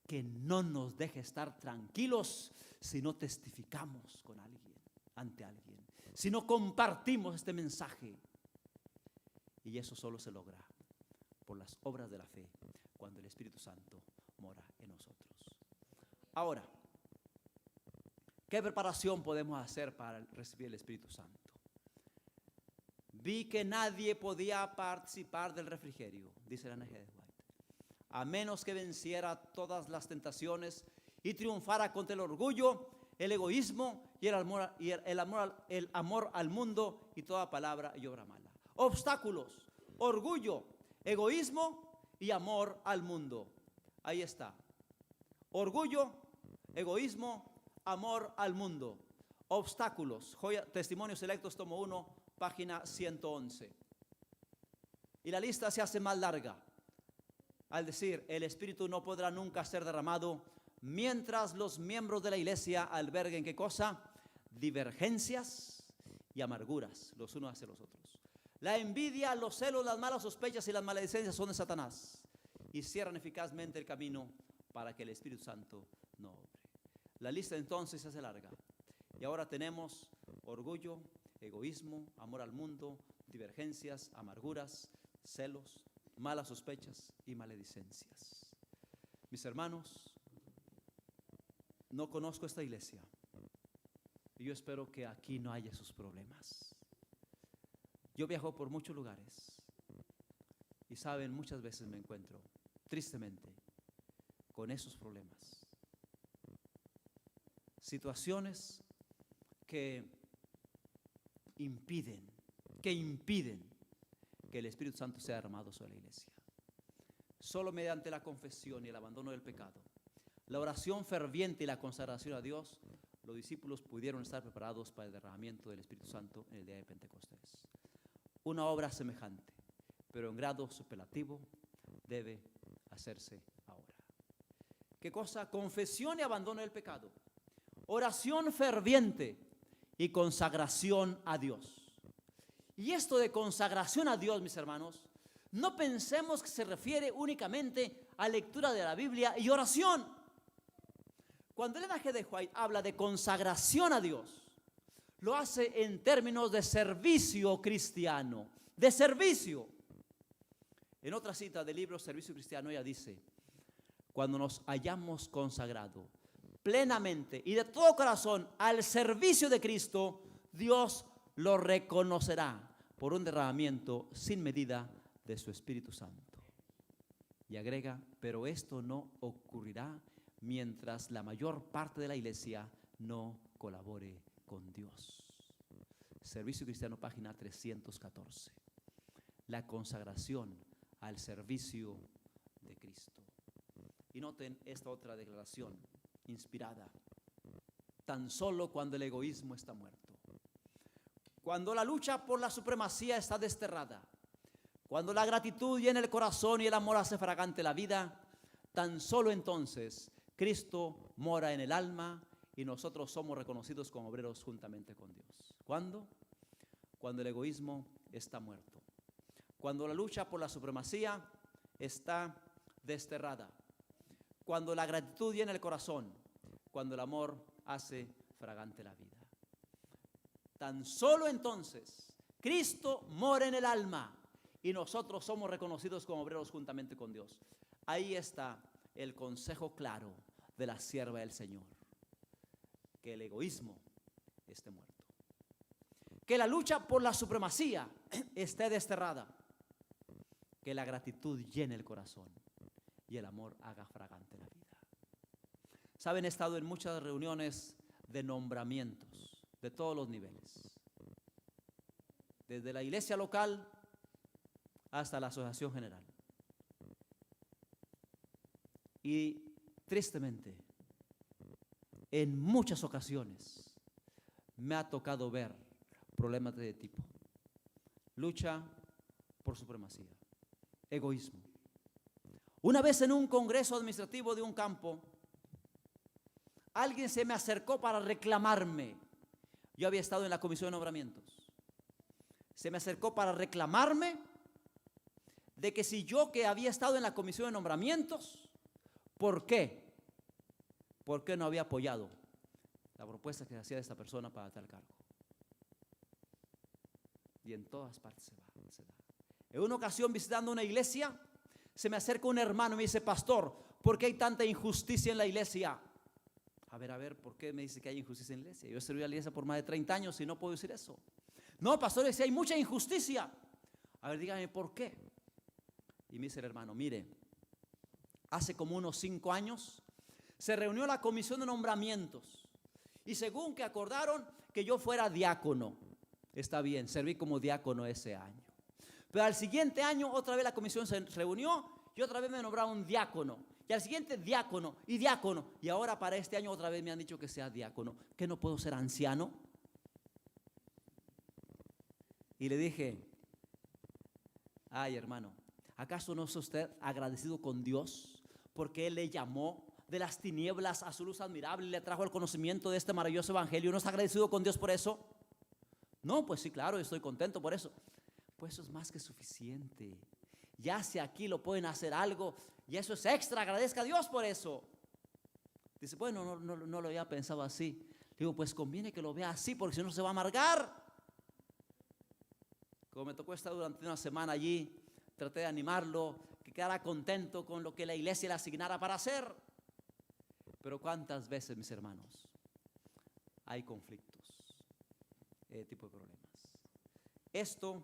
que no nos deje estar tranquilos si no testificamos con alguien, ante alguien, si no compartimos este mensaje. Y eso solo se logra por las obras de la fe, cuando el Espíritu Santo mora en nosotros. Ahora, ¿qué preparación podemos hacer para recibir el Espíritu Santo? Vi que nadie podía participar del refrigerio, dice la N.G. White, a menos que venciera todas las tentaciones y triunfara contra el orgullo, el egoísmo y el amor al mundo y toda palabra y obra mala. Obstáculos: orgullo, egoísmo y amor al mundo. Ahí está. Orgullo, egoísmo, amor al mundo. Obstáculos. Testimonios Selectos, tomo 1, página 111. Y la lista se hace más larga al decir: el Espíritu no podrá nunca ser derramado mientras los miembros de la iglesia alberguen ¿qué cosa? Divergencias y amarguras los unos hacia los otros. La envidia, los celos, las malas sospechas y las maledicencias son de Satanás y cierran eficazmente el camino para que el Espíritu Santo no obre. La lista entonces se hace larga. Y ahora tenemos orgullo, egoísmo, amor al mundo, divergencias, amarguras, celos, malas sospechas y maledicencias. Mis hermanos, no conozco esta iglesia y yo espero que aquí no haya esos problemas. Yo viajo por muchos lugares y saben, muchas veces me encuentro tristemente con esos problemas. Situaciones que impiden que el Espíritu Santo sea derramado sobre la iglesia. Solo mediante la confesión y el abandono del pecado, la oración ferviente y la consagración a Dios, los discípulos pudieron estar preparados para el derramamiento del Espíritu Santo en el día de Pentecostés. Una obra semejante, pero en grado superlativo, debe hacerse ahora. ¿Qué cosa? Confesión y abandono del pecado. Oración ferviente y consagración a Dios. Y esto de consagración a Dios, mis hermanos, no pensemos que se refiere únicamente a lectura de la Biblia y oración. Cuando Ellen G. de White habla de consagración a Dios, lo hace en términos de servicio cristiano, de servicio. En otra cita del libro Servicio Cristiano, ella dice: cuando nos hayamos consagrado plenamente y de todo corazón al servicio de Cristo, Dios lo reconocerá por un derramamiento sin medida de su Espíritu Santo. Y agrega: pero esto no ocurrirá mientras la mayor parte de la iglesia no colabore con Dios. Servicio Cristiano, página 314. La consagración al servicio de Cristo. Y noten esta otra declaración inspirada: tan solo cuando el egoísmo está muerto, cuando la lucha por la supremacía está desterrada, cuando la gratitud llena el corazón y el amor hace fragante la vida, tan solo entonces Cristo mora en el alma y nosotros somos reconocidos como obreros juntamente con Dios. ¿Cuándo? Cuando el egoísmo está muerto, cuando la lucha por la supremacía está desterrada, cuando la gratitud llena el corazón, cuando el amor hace fragante la vida. Tan solo entonces Cristo mora en el alma y nosotros somos reconocidos como obreros juntamente con Dios. Ahí está el consejo claro de la sierva del Señor: que el egoísmo esté muerto, que la lucha por la supremacía esté desterrada, que la gratitud llene el corazón y el amor haga fragante la vida. Saben, he estado en muchas reuniones de nombramientos de todos los niveles, desde la iglesia local hasta la asociación general. Y tristemente, en muchas ocasiones me ha tocado ver problemas de tipo: lucha por supremacía, egoísmo. Una vez en un congreso administrativo de un campo, alguien se me acercó para reclamarme. Yo había estado en la comisión de nombramientos. Se me acercó para reclamarme de que si yo, que había estado en la comisión de nombramientos, ¿por qué? ¿Por qué no había apoyado la propuesta que se hacía de esta persona para tal cargo? Y en todas partes se da. En una ocasión, visitando una iglesia, se me acerca un hermano y me dice: pastor, ¿por qué hay tanta injusticia en la iglesia? A ver, ¿por qué me dice que hay injusticia en la iglesia? Yo he servido a la iglesia por más de 30 años y no puedo decir eso. No, pastor, dice: hay mucha injusticia. A ver, dígame, ¿por qué? Y me dice el hermano: mire, hace como unos 5 años se reunió la comisión de nombramientos y según que acordaron que yo fuera diácono. Está bien, serví como diácono ese año. Pero al siguiente año otra vez la comisión se reunió y otra vez me nombraron diácono. Y al siguiente diácono y diácono. Y ahora para este año otra vez me han dicho que sea diácono. ¿Que no puedo ser anciano? Y le dije: ay, hermano, ¿acaso no es usted agradecido con Dios porque Él le llamó de las tinieblas a su luz admirable y le trajo el conocimiento de este maravilloso evangelio? ¿No está agradecido con Dios por eso? No, pues sí, claro, estoy contento por eso. Pues eso es más que suficiente. Ya si aquí lo pueden hacer algo y eso es extra, agradezca a Dios por eso. Dice: bueno, no lo había pensado así. Digo: pues conviene que lo vea así porque si no se va a amargar. Como me tocó estar durante una semana allí, traté de animarlo, que quedara contento con lo que la iglesia le asignara para hacer. Pero cuántas veces, mis hermanos, hay conflictos, tipo de problemas. Esto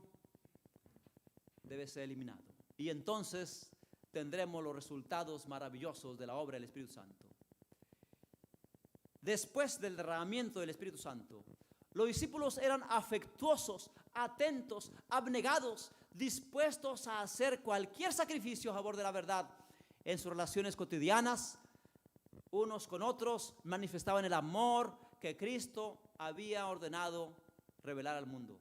debe ser eliminado. Y entonces tendremos los resultados maravillosos de la obra del Espíritu Santo. Después del derramamiento del Espíritu Santo, los discípulos eran afectuosos, atentos, abnegados, dispuestos a hacer cualquier sacrificio a favor de la verdad. En sus relaciones cotidianas, unos con otros, manifestaban el amor que Cristo había ordenado revelar al mundo.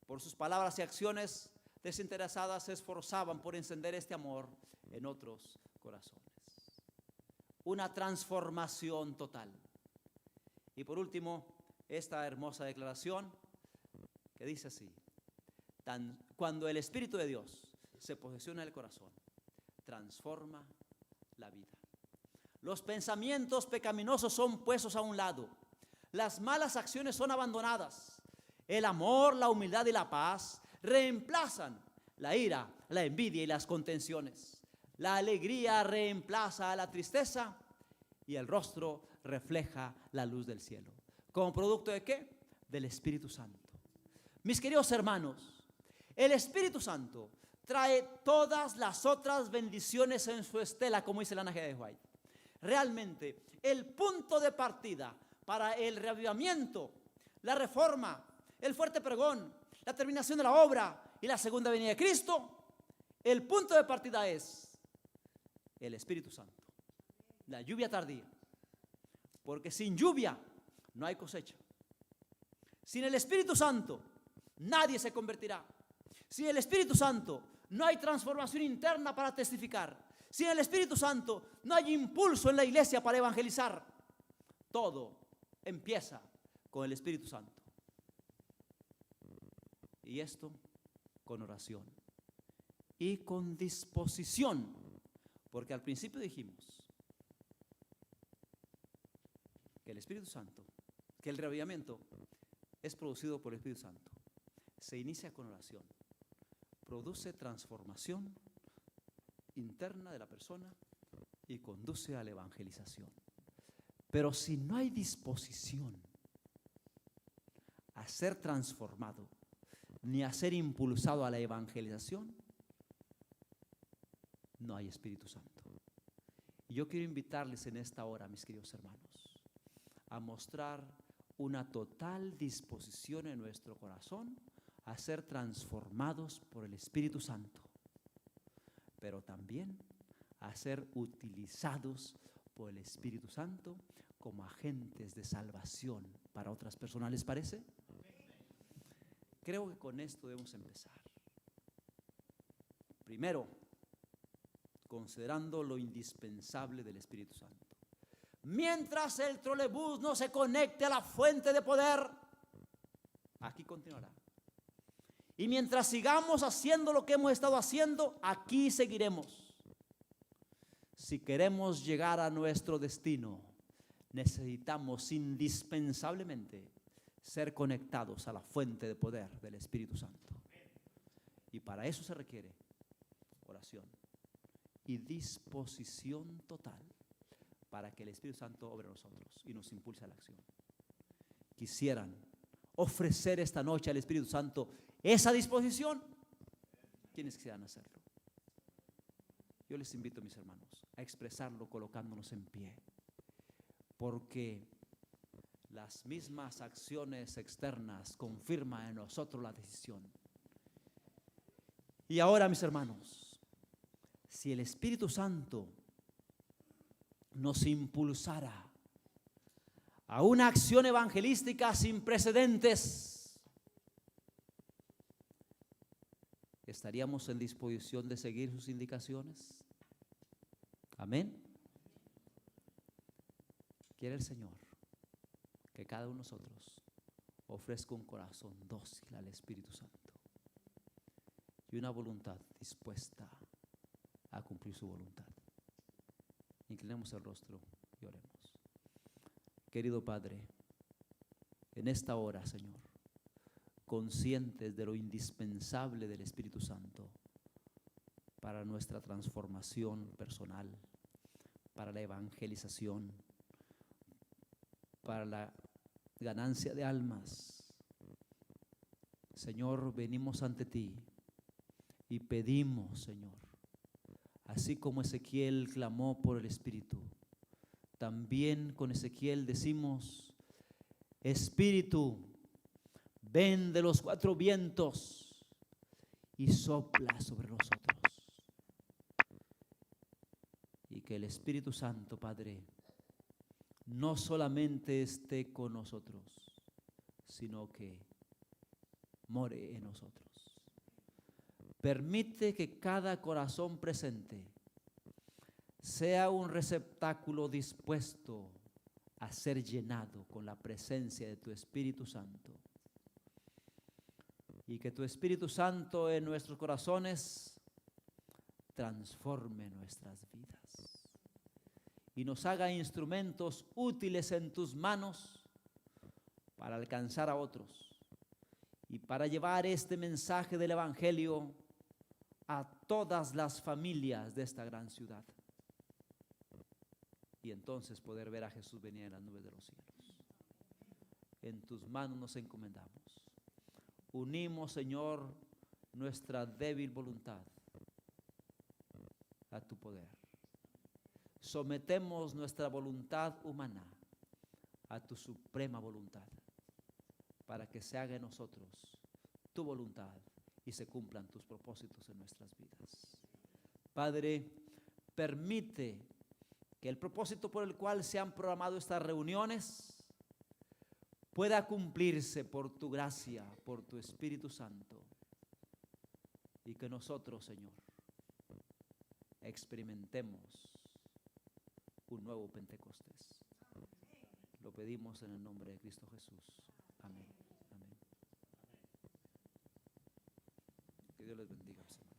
Por sus palabras y acciones, desinteresadas se esforzaban por encender este amor en otros corazones. Una transformación total. Y por último, esta hermosa declaración que dice así: cuando el Espíritu de Dios se posesiona en el corazón, transforma la vida. Los pensamientos pecaminosos son puestos a un lado. Las malas acciones son abandonadas. El amor, la humildad y la paz reemplazan la ira, la envidia y las contenciones. La alegría reemplaza a la tristeza y el rostro refleja la luz del cielo. ¿Como producto de qué? Del Espíritu Santo. Mis queridos hermanos, el Espíritu Santo trae todas las otras bendiciones en su estela, como dice la G. de White. Realmente, el punto de partida para el reavivamiento, la reforma, el fuerte pregón, la terminación de la obra y la segunda venida de Cristo, el punto de partida es el Espíritu Santo, la lluvia tardía. Porque sin lluvia no hay cosecha. Sin el Espíritu Santo nadie se convertirá. Sin el Espíritu Santo no hay transformación interna para testificar. Sin el Espíritu Santo no hay impulso en la iglesia para evangelizar. Todo empieza con el Espíritu Santo. Y esto con oración y con disposición. Porque al principio dijimos que el Espíritu Santo, que el reavivamiento es producido por el Espíritu Santo. Se inicia con oración. Produce transformación interna de la persona y conduce a la evangelización. Pero si no hay disposición a ser transformado ni a ser impulsado a la evangelización, no hay Espíritu Santo. Y yo quiero invitarles en esta hora, mis queridos hermanos, a mostrar una total disposición en nuestro corazón a ser transformados por el Espíritu Santo, pero también a ser utilizados por el Espíritu Santo como agentes de salvación para otras personas. ¿Les parece? Creo que con esto debemos empezar. Primero, considerando lo indispensable del Espíritu Santo. Mientras el trolebús no se conecte a la fuente de poder, aquí continuará. Y mientras sigamos haciendo lo que hemos estado haciendo, aquí seguiremos. Si queremos llegar a nuestro destino, necesitamos indispensablemente ser conectados a la fuente de poder del Espíritu Santo. Y para eso se requiere oración y disposición total para que el Espíritu Santo obre en nosotros y nos impulse a la acción. Quisieran ofrecer esta noche al Espíritu Santo esa disposición. ¿Quiénes quisieran hacerlo? Yo les invito, mis hermanos, a expresarlo colocándonos en pie, porque las mismas acciones externas confirman en nosotros la decisión. Y ahora, mis hermanos, si el Espíritu Santo nos impulsara a una acción evangelística sin precedentes, ¿estaríamos en disposición de seguir sus indicaciones? Amén. Quiere el Señor que cada uno de nosotros ofrezca un corazón dócil al Espíritu Santo y una voluntad dispuesta a cumplir su voluntad. Inclinemos el rostro y oremos. Querido Padre, en esta hora, Señor, conscientes de lo indispensable del Espíritu Santo para nuestra transformación personal, para la evangelización, para la ganancia de almas. Señor, venimos ante ti y pedimos, Señor, así como Ezequiel clamó por el Espíritu, también con Ezequiel decimos: Espíritu, ven de los cuatro vientos y sopla sobre nosotros. Y que el Espíritu Santo, Padre, no solamente esté con nosotros, sino que more en nosotros. Permite que cada corazón presente sea un receptáculo dispuesto a ser llenado con la presencia de tu Espíritu Santo. Y que tu Espíritu Santo en nuestros corazones transforme nuestras vidas y nos haga instrumentos útiles en tus manos para alcanzar a otros y para llevar este mensaje del Evangelio a todas las familias de esta gran ciudad. Y entonces poder ver a Jesús venir en las nubes de los cielos. En tus manos nos encomendamos. Unimos, Señor, nuestra débil voluntad a tu poder. Sometemos nuestra voluntad humana a tu suprema voluntad, para que se haga en nosotros tu voluntad y se cumplan tus propósitos en nuestras vidas. Padre, permite que el propósito por el cual se han programado estas reuniones pueda cumplirse por tu gracia, por tu Espíritu Santo, y que nosotros, Señor, experimentemos un nuevo Pentecostés. Lo pedimos en el nombre de Cristo Jesús. Amén. Amén. Que Dios les bendiga, Señor.